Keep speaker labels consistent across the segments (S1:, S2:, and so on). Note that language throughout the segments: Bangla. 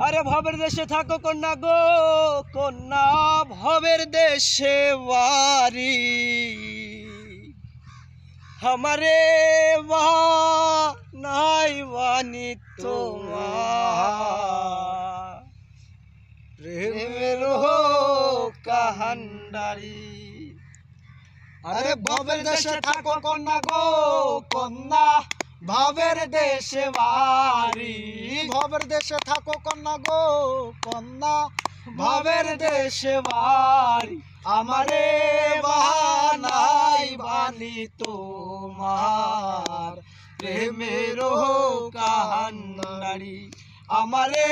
S1: আরে ভবের দেশে থাকো কন্যা গো কন্যা, ভবের দেশে বাড়ি আমারে নাই বানি তোমার প্রেমের কাহান্ডারি।
S2: আরে ভবের দেশে থাকো কন্যা গো কন্যা, ভবের দেশে বাড়ি। ভবের দেশে থাকো কন্যা গো কন্যা, ভবের দেশে বাড়ি আমারে বাহানাই বানি তোমার প্রেমের কাহান্ডারি। আমারে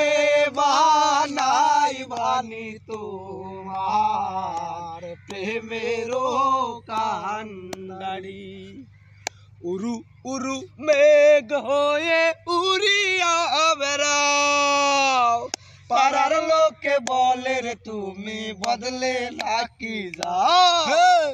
S2: বাহানাই বানি তোমার প্রেমের কাহান্ডারি।
S1: উরু উরু মেঘ হয়ে উড়িয়া বেড়াও, পাড়ার লোকে বলে রে তুমি বদলে নাকি যাও।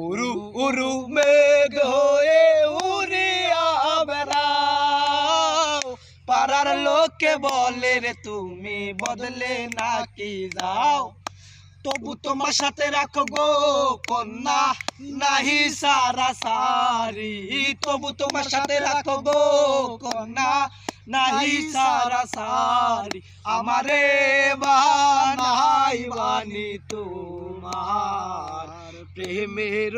S1: উরু উরু মেঘ হয়ে উড়িয়া বেড়াও, পাড়ার লোকে বলে রে তুমি বদলে নাকি যাও। তবু তোমার সাথে রাখো গো কন্যা নাহি সারা সারি, তবু তোমার সাথে রাখো গো কন্যা নাহি সারা সারি আমারে বানাই বানি তোমার প্রেমের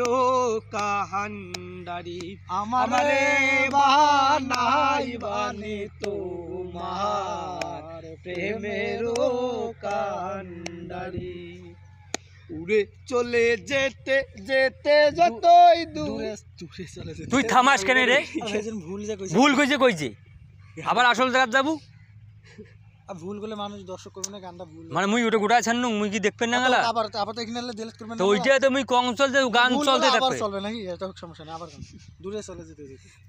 S1: কাহান্ডারি। আমারে বানাই বানি তোমার প্রেমের কাহান্ডারি। উড়ে চলে যেতে যেতে যতই দূরে চলে যেতে।
S3: তুই থামাস কেন রে? ভুল কইছে কইছে আবার আসল জায়গা যাবো।
S2: ভুল করলে মানুষ দর্শক করবে না, গানটা ভুল
S3: মানে মুই ওটা গোটা ছাড়নু, মুই কি দেখবেন না গেলা
S2: আবার আবার তো এখানে ডিলিট করবেন না,
S3: তো ওইটা তো মুই কং চলতে গান চলতে
S2: আবার
S3: থাকবে।
S2: চলবে নাকি? এটা সমস্যা নেই, আবার দূরে চলে যেতে।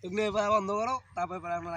S1: এগুলো বন্ধ করো, তারপরে আমরা